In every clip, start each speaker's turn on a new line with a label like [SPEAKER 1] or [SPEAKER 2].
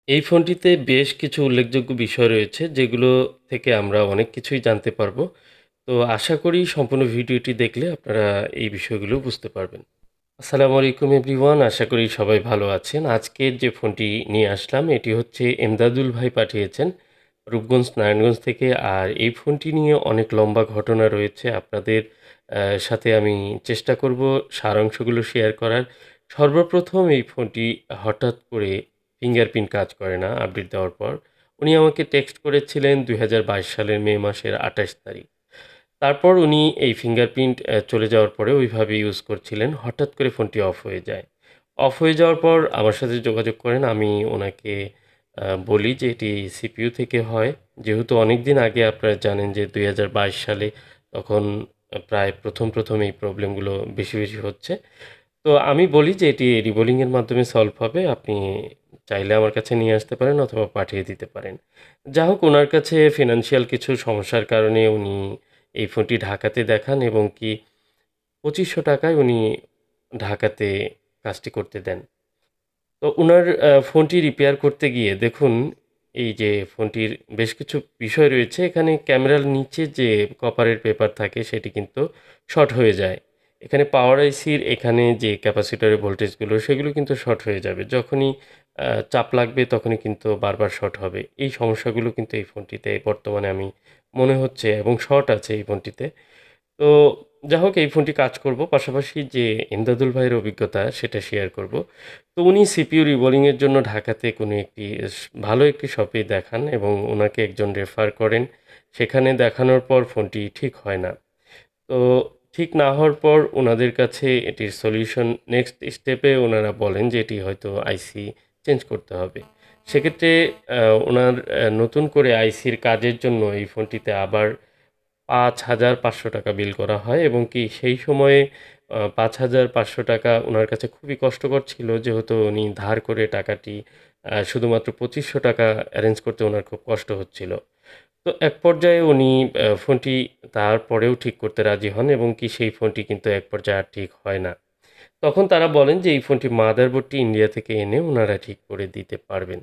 [SPEAKER 1] এই ফোনটিতে বেশ কিছু উল্লেখযোগ্য বিষয় রয়েছে যেগুলো থেকে আমরা অনেক কিছুই জানতে পারবো। তো আশা করি সম্পূর্ণ ভিডিওটি দেখলে আপনারা এই বিষয়গুলো বুঝতে পারবেন। আসসালামু আলাইকুম এভরিওয়ান, আশা করি সবাই ভালো আছেন। আজকের যে ফোনটি নিয়ে আসলাম এটি হচ্ছে এমদাদুল ভাই পাঠিয়েছেন রূপগঞ্জ নারায়ণগঞ্জ থেকে। আর এই ফোনটি নিয়ে অনেক লম্বা ঘটনা রয়েছে, আপনাদের সাথে আমি চেষ্টা করব সারাংশগুলো শেয়ার করার। সর্বপ্রথম এই ফোনটি হঠাৎ করে ফিঙ্গারপ্রিন্ট কাজ করে না আপডেট দেওয়ার পর। উনি আমাকে টেক্সট করেছিলেন ২০২২ সালের মে মাসের ২৮ তারিখ। তারপর উনি এই ফিঙ্গারপ্রিন্ট চলে যাওয়ার পরে ওইভাবে ইউজ করছিলেন। হঠাৎ করে ফোনটি অফ হয়ে যায়। অফ হয়ে যাওয়ার পর আমার সাথে যোগাযোগ করেন। আমি ওনাকে বলি যে এটি সিপিইউ থেকে হয়। যেহেতু অনেকদিন আগে আপনারা জানেন যে ২০২২ সালে তখন প্রায় প্রথম এই প্রবলেমগুলো বেশি হচ্ছে। তো আমি বলি যে এটি রিবোলিংয়ের মাধ্যমে সলভ হবে। আপনি চাইলে আমার কাছে নিয়ে আসতে পারেন অথবা পাঠিয়ে দিতে পারেন। যা হোক, উনার কাছে ফিন্যান্সিয়াল কিছু সমস্যার কারণে উনি এই ফোনটি ঢাকাতে দেখান এবং কি ৳২৫০০ উনি ঢাকাতে কাজটি করতে দেন। তো উনার ফোনটি রিপেয়ার করতে গিয়ে দেখুন, এই যে ফোনটির বেশ কিছু বিষয় রয়েছে। এখানে ক্যামেরার নিচে যে কপারের পেপার থাকে সেটি কিন্তু শর্ট হয়ে যায়। এখানে পাওয়ার আইসির এখানে যে ক্যাপাসিটরের ভোল্টেজগুলো সেগুলো কিন্তু শর্ট হয়ে যাবে। যখনই চাপ লাগবে তখনই কিন্তু বারবার শর্ট হবে। এই সমস্যাগুলো কিন্তু এই ফোনটিতে বর্তমানে আমি মনে হচ্ছে এবং শর্ট আছে এই ফোনটিতে। তো যা হোক, এই ফোনটি কাজ করব। পাশাপাশি যে এমদাদুল ভাইয়ের অভিজ্ঞতা সেটা শেয়ার করব। তো উনি সিপিইউ রিবোলিংয়ের জন্য ঢাকাতে কোনো একটি ভালো একটি শপে দেখান এবং ওনাকে একজন রেফার করেন। সেখানে দেখানোর পর ফোনটি ঠিক হয় না। তো ঠিক না হওয়ার পর ওনাদের কাছে এটির সলিউশন নেক্সট স্টেপে ওনারা বলেন যে এটি হয়তো আইসি চেঞ্জ করতে হবে। সেক্ষেত্রে ওনার নতুন করে আইসির কাজের জন্য এই ফোনটিতে আবার ৳৫,৫০০ বিল করা হয় এবং কি সেই সময়ে ৳৫,৫০০ উনার কাছে খুবই কষ্টকর ছিল, যেহেতু উনি ধার করে টাকাটি শুধুমাত্র ৳২৫০০ অ্যারেঞ্জ করতে উনার খুব কষ্ট হচ্ছিল। তো এক পর্যায়ে উনি ফোনটি তারপরেও ঠিক করতে রাজি হন এবং কি সেই ফোনটি কিন্তু এক পর্যায়ে আর ঠিক হয় না। তখন তারা বলেন যে এই ফোনটির মাদারবোর্ডটি ইন্ডিয়া থেকে এনে উনারা ঠিক করে দিতে পারবেন।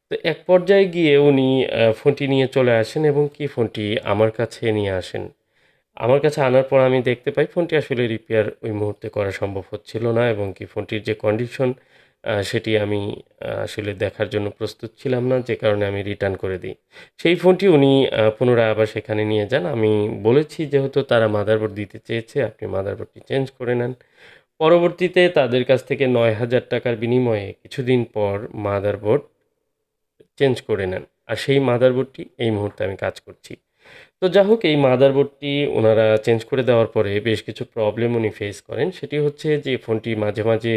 [SPEAKER 1] তো এক পর্যায়ে গিয়ে উনি ফোনটি নিয়ে চলে আসেন এবং কি ফোনটি আমার কাছে নিয়ে আসেন। আমার কাছে আনার পর আমি দেখতে পাই ফোনটি আসলে রিপেয়ার ওই মুহূর্তে করা সম্ভব হচ্ছিল না এবং কি ফোনটির যে কন্ডিশন সেটি আমি আসলে দেখার জন্য প্রস্তুত ছিলাম না, যে কারণে আমি রিটার্ন করে দিই। সেই ফোনটি উনি পুনরায় আবার সেখানে নিয়ে যান। আমি বলেছি যেহেতু তারা মাদারবোর্ড দিতে চেয়েছে, আপনি মাদারবোর্ডটি চেঞ্জ করে নেন। পরবর্তীতে তাদের কাছ থেকে ৳৯,০০০ বিনিময়ে কিছুদিন পর মাদারবোর্ড চেঞ্জ করে নেন। আর সেই মাদারবোর্ডটি এই মুহূর্তে আমি কাজ করছি। তো যা হোক, এই মাদারবোর্ডটি ওনারা চেঞ্জ করে দেওয়ার পরে বেশ কিছু প্রবলেম উনি ফেস করেন। সেটি হচ্ছে যে ফোনটি মাঝে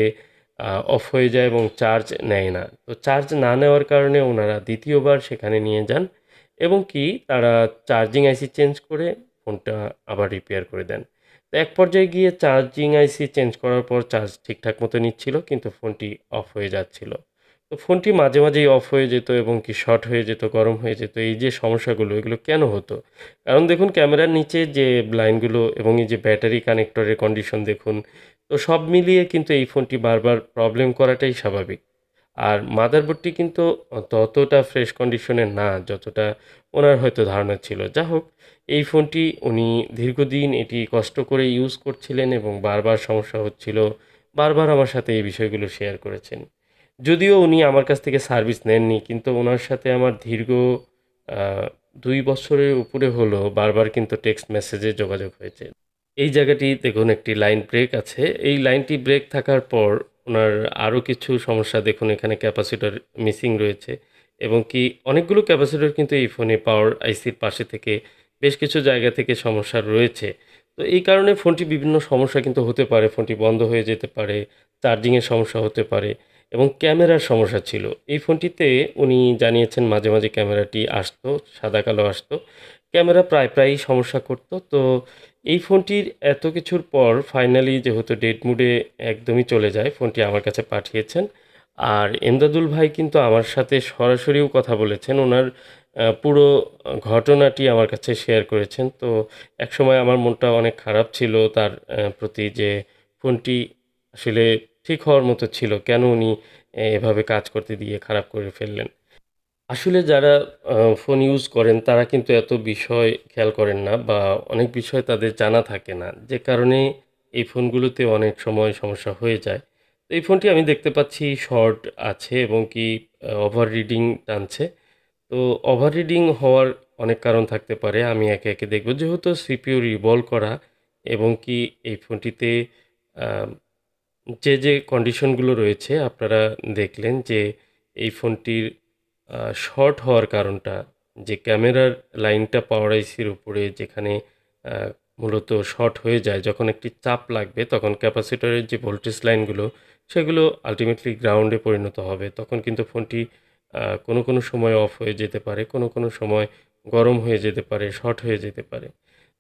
[SPEAKER 1] অফ হয়ে যায় এবং চার্জ নেয় না। তো চার্জ না নেওয়ার কারণে ওনারা ২য় বার সেখানে নিয়ে যান এবং কি তারা চার্জিং আইসি চেঞ্জ করে ফোনটা আবার রিপেয়ার করে দেন। তো এক পর্যায়ে গিয়ে চার্জিং আইসি চেঞ্জ করার পর চার্জ ঠিকঠাক মতো নিচ্ছিল, কিন্তু ফোনটি অফ হয়ে যাচ্ছিল। তো ফোনটি মাঝেই অফ হয়ে যেত এবং কি শর্ট হয়ে যেত, গরম হয়ে যেত। এই যে সমস্যাগুলো এগুলো কেন হতো? কারণ দেখুন, ক্যামেরার নিচে যে লাইনগুলো এবং এই যে ব্যাটারি কানেক্টরের কন্ডিশন দেখুন। তো সব মিলিয়ে কিন্তু এই ফোনটি বারবার প্রবলেম করাটাই স্বাভাবিক। আর মাদারবোর্ডটি কিন্তু ততটা ফ্রেশ কন্ডিশনের না যতটা ওনার হয়তো ধারণা ছিল। যা হোক, এই ফোনটি উনি দীর্ঘদিন এটি কষ্ট করে ইউজ করছিলেন এবং বারবার সমস্যা হচ্ছিল। বারবার আমার সাথে এই বিষয়গুলো শেয়ার করেছেন। যদিও উনি আমার কাছ থেকে সার্ভিস নেননি, কিন্তু উনার সাথে আমার দীর্ঘ আ ২ বছরের উপরে হলো বারবার কিন্তু টেক্সট মেসেজে যোগাযোগ হয়েছে। এই জায়গাটি দেখুন, একটি লাইন ব্রেক আছে। এই লাইনটি ব্রেক থাকার পর উনার আরও কিছু সমস্যা দেখুন, এখানে ক্যাপাসিটর মিসিং রয়েছে এবং কি অনেকগুলো ক্যাপাসিটর কিন্তু এই ফোনে পাওয়ার আইসির পাশে থেকে বেশ কিছু জায়গা থেকে সমস্যা রয়েছে। তো এই কারণে ফোনটি বিভিন্ন সমস্যা কিন্তু হতে পারে। ফোনটি বন্ধ হয়ে যেতে পারে, চার্জিংয়ের সমস্যা হতে পারে এবং ক্যামেরার সমস্যা ছিল। এই ফোনটিতে উনি জানিয়েছেন মাঝে ক্যামেরাটি আসতো, সাদা-কালো আসতো। ক্যামেরা প্রায়ই সমস্যা করত। তো এই ফোনটির এত কিছুর পর ফাইনালি যেহেতু ডেড মুডে একদমই চলে যায়, ফোনটি আমার কাছে পাঠিয়েছেন। আর এমদাদুল ভাই কিন্তু আমার সাথে সরাসরিও কথা বলেছেন। উনার পুরো ঘটনাটি আমার কাছে শেয়ার করেছেন। তো একসময় আমার মনটা অনেক খারাপ ছিল তার প্রতি, যে ফোনটি আসলে ঠিক হওয়ার মতো ছিল। কেন উনি এভাবে কাজ করতে দিয়ে খারাপ করে ফেললেন? আসলে যারা ফোন ইউজ করেন তারা কিন্তু এত বিষয় খেয়াল করেন না বা অনেক বিষয় তাদের জানা থাকে না। যে কারণে এই ফোনগুলোতে অনেক সময় সমস্যা হয়ে যায়। তো এই ফোনটি আমি দেখতে পাচ্ছি শর্ট আছে এবং কি ওভার রিডিং টানছে। তো ওভাররিডিং হওয়ার অনেক কারণ থাকতে পারে। আমি একে, একে দেখব। যেহেতু সিপিইউ রিভলভ করা এবং কি এই ফোনটিতে আ যে কন্ডিশনগুলো রয়েছে আপনারা দেখলেন যে এই ফোনটির আ শর্ট হওয়ার কারণটা যে ক্যামেরার লাইনটা পাওয়ার আইসির উপরে যেখানে আ মূলত শর্ট হয়ে যায় যখন একটি চাপ লাগবে তখন ক্যাপাসিটরের যে ভোল্টেজ লাইনগুলো সেগুলো আল্টিমেটলি গ্রাউন্ডে পরিণত হবে। তখন কিন্তু ফোনটি কোনো সময় অফ হয়ে যেতে পারে, কোনো সময় গরম হয়ে যেতে পারে, শর্ট হয়ে যেতে পারে।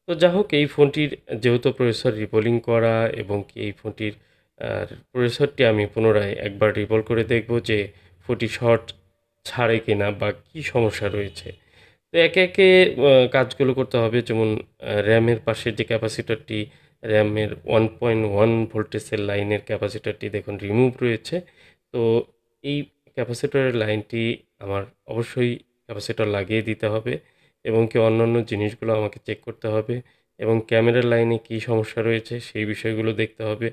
[SPEAKER 1] তো যা হোক এই ফোনটির যেহেতু প্রসেসর রিবোলিং করা এবং কি এই ফোনটির প্রসেসরটি আমি পুনরায় একবার রিবল করে দেখব যে ফোনটি শর্ট ছাড়ে কিনা বা কী সমস্যা রয়েছে। তো একে, একে কাজগুলো করতে হবে যেমন র‍্যামের পাশে যে ক্যাপাসিটরটি র‍্যামের 1.1 ভোল্টেজের লাইনের ক্যাপাসিটরটি দেখুন রিমুভ রয়েছে। তো এই ক্যাপাসিটরের লাইনটি আমার অবশ্যই ক্যাপাসিটর লাগিয়ে দিতে হবে এবং কি অন্যান্য জিনিসগুলো আমাকে চেক করতে হবে এবং ক্যামেরার লাইনে কী সমস্যা রয়েছে সেই বিষয়গুলো দেখতে হবে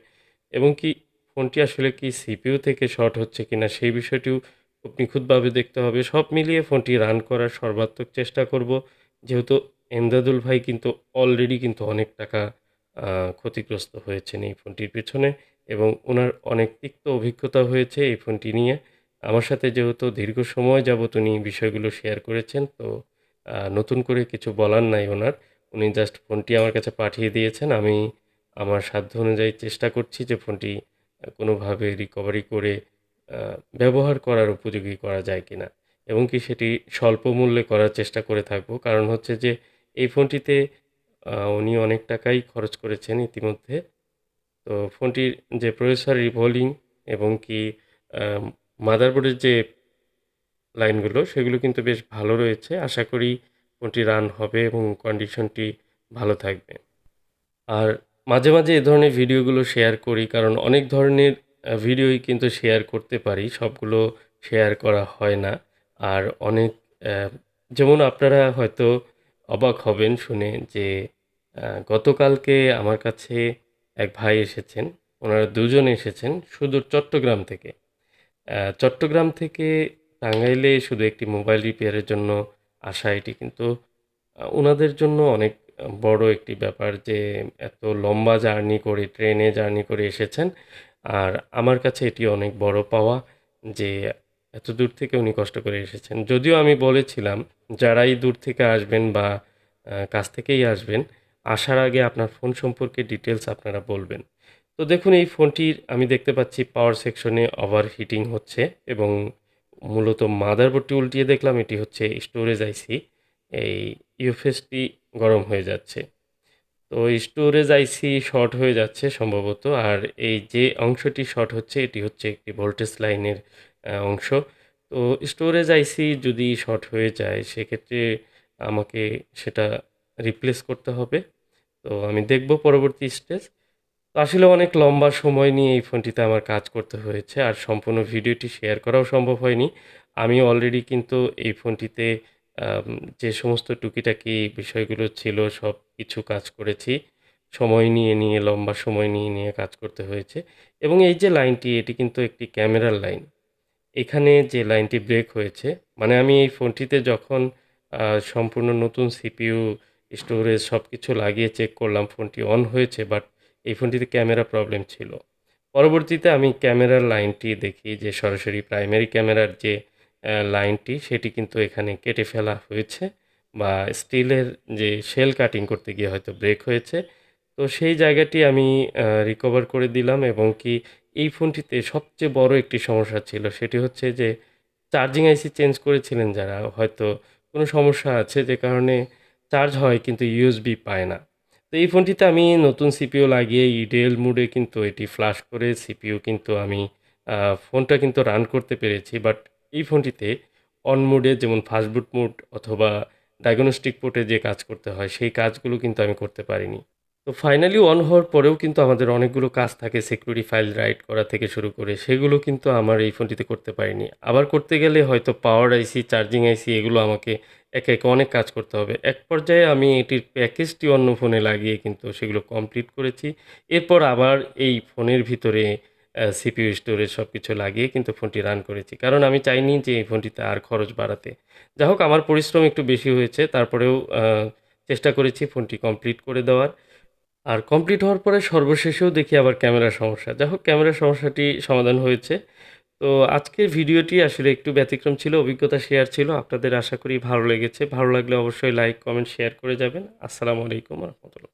[SPEAKER 1] এবং কি ফোনটি আসলে কি সিপিইউ থেকে শর্ট হচ্ছে কিনা সেই বিষয়টিও খুব নিখুঁতভাবে দেখতে হবে। সব মিলিয়ে ফোনটি রান করার সর্বাত্মক চেষ্টা করব। যেহেতু এমদাদুল ভাই কিন্তু অলরেডি কিন্তু অনেক টাকা আ ক্ষতিগ্রস্ত হয়েছেন এই ফোনটির পেছনে এবং উনার অনেক তিক্ত অভিজ্ঞতা হয়েছে এই ফোনটি নিয়ে। আমার সাথে যেহেতু দীর্ঘ সময় যাবত উনি বিষয়গুলো শেয়ার করেছেন, তো নতুন করে কিছু বলার নাই উনার। উনি জাস্ট ফোনটি আমার কাছে পাঠিয়ে দিয়েছেন। আমি আমার সাধ্য অনুযায়ী চেষ্টা করছি যে ফোনটি কোনোভাবে রিকভারি করে আ ব্যবহার করার উপযোগী করা যায় কিনা এবং কি সেটি স্বল্প মূল্যে করার চেষ্টা করে থাকব। কারণ হচ্ছে যে এই ফোনটিতে উনি অনেক টাকাই খরচ করেছেন ইতিমধ্যে। তো ফোনটির যে প্রসেসর রিভলিং এবং কি আ মাদারবোর্ডের যে লাইনগুলো সেগুলো কিন্তু বেশ ভালো রয়েছে। আশা করি ফোনটি রান হবে এবং কন্ডিশনটি ভালো থাকবে। আর মাঝে এ ধরনের ভিডিওগুলো শেয়ার করি কারণ অনেক ধরনের ভিডিওই কিন্তু শেয়ার করতে পারি। সবগুলো শেয়ার করা হয় না। আর অনেক অ্যা যেমন আপনারা হয়তো অবাক হবেন শুনে যে গতকালকে আমার কাছে এক ভাই এসেছেন। উনারা দুজন এসেছেন সুদূর চট্টগ্রাম থেকে। চট্টগ্রাম থেকে টাঙ্গাইলে শুধু একটি মোবাইল রিপেয়ারের জন্য আসা এটি কিন্তু উনাদের জন্য অনেক বড় একটি ব্যাপার যে এত লম্বা জার্নি করে ট্রেনে জার্নি করে এসেছেন। আর আমার কাছে এটি অনেক বড় পাওয়া যে এত দূর থেকে উনি কষ্ট করে এসেছেন। যদিও আমি বলেছিলাম যারাই দূর থেকে আসবেন বা কাছ থেকেই আসবেন, আসার আগে আপনার ফোন সম্পর্কে ডিটেইলস আপনারা বলবেন। তো দেখুন এই ফোনটির আমি দেখতে পাচ্ছি পাওয়ার সেকশনে ওভারহিটিং হচ্ছে এবং মূলত মাদারবোর্ডটি উল্টিয়ে দেখলাম এটি হচ্ছে স্টোরেজ আইসি। এই ইউএফএসটি গরম হয়ে যাচ্ছে। তো স্টোরেজ আইসি শর্ট হয়ে যাচ্ছে সম্ভবত। আর এই যে অংশটি শর্ট হচ্ছে এটি হচ্ছে একটি ভোল্টেজ লাইনের অংশ। তো স্টোরেজ আইসি যদি শর্ট হয়ে যায় সেক্ষেত্রে আমাকে সেটা রিপ্লেস করতে হবে। তো আমি দেখব পরবর্তী স্টেজ। তো আসলে অনেক লম্বা সময় নিয়ে এই ফোনটিতে আমার কাজ করতে হয়েছে। আর সম্পূর্ণ ভিডিওটি শেয়ার করাও সম্ভব হয়নি। আমি অলরেডি কিন্তু এই ফোনটিতে আম যে সমস্ত টুকিটাকি বিষয়গুলো ছিল সবকিছু কাজ করেছি। সময় নিয়ে লম্বা সময় নিয়ে কাজ করতে হয়েছে। এবং এই যে লাইনটি এটি কিন্তু একটি ক্যামেরার লাইন। এখানে যে লাইনটি ব্রেক হয়েছে, মানে আমি এই ফোনটিতে যখন আ সম্পূর্ণ নতুন সিপিইউ, স্টোরেজ সবকিছু লাগিয়ে চেক করলাম ফোনটি অন হয়েছে বাট এই ফোনটিতে ক্যামেরা প্রবলেম ছিল। পরবর্তীতে আমি ক্যামেরার লাইনটি দেখি যে সরাসরি প্রাইমারি ক্যামেরার যে লাইনটি সেটি কিন্তু এখানে কেটে ফেলা হয়েছে বা স্টিলের যে শেল কাটিং করতে গিয়ে হয়তো ব্রেক হয়েছে। তো সেই জায়গাটি আমি রিকভার করে দিলাম এবং কি এই ফোনটিতে সবচেয়ে বড় একটি সমস্যা ছিল সেটি হচ্ছে যে চার্জিং আইসি চেঞ্জ করেছিলেন যারা হয়তো কোনো সমস্যা আছে যে কারণে চার্জ হয় কিন্তু ইউএসবি পায় না। তো এই ফোনটিতে আমি নতুন সিপিইউ লাগিয়ে ইডিএল মোডে কিন্তু এটি ফ্লাশ করে সিপিইউ কিন্তু আমি আ ফোনটা কিন্তু রান করতে পেরেছি। বাট এই ফোনটিতে অন মোডে যেমন ফাস্ট বুট মোড অথবা ডায়াগনস্টিক পোর্টে যে কাজ করতে হয় সেই কাজগুলো কিন্তু আমি করতে পারিনি। তো ফাইনালি অন হওয়ার পরেও কিন্তু আমাদের অনেকগুলো কাজ থাকে সিকিউরিটি ফাইল রাইট করা থেকে শুরু করে সেগুলো কিন্তু আমার এই ফোনটিতে করতে পারিনি। আবার করতে গেলে হয়তো পাওয়ার আইসি, চার্জিং আইসি এগুলো আমাকে একে, একে অনেক কাজ করতে হবে। এক পর্যায়ে আমি এটির প্যাকেজটি অন্য ফোনে লাগিয়ে কিন্তু সেগুলো কমপ্লিট করেছি। এরপর আবার এই ফোনের ভিতরে সিপিইউ, স্টোরেজ সবকিছু লাগিয়ে কিন্তু ফোনটি রান করেছি। কারণ আমি চাইনি যে এই ফোনটিতে আর খরচ বাড়াতে। যা হোক আমার পরিশ্রম একটু বেশি হয়েছে। তারপরেও চেষ্টা করেছি ফোনটি কমপ্লিট করে দেওয়ার। আর কমপ্লিট হওয়ার পরে সর্বশেষেও দেখি আবার ক্যামেরার সমস্যা। যাই হোক ক্যামেরার সমস্যাটি সমাধান হয়েছে। তো আজকের ভিডিওটি আসলে একটু ব্যতিক্রম ছিল, অভিজ্ঞতা শেয়ার ছিল। আপনাদের আশা করি ভালো লেগেছে। ভালো লাগলে অবশ্যই লাইক, কমেন্ট, শেয়ার করে যাবেন। আসসালামু আলাইকুম ওয়া রাহমাতুল্লাহ।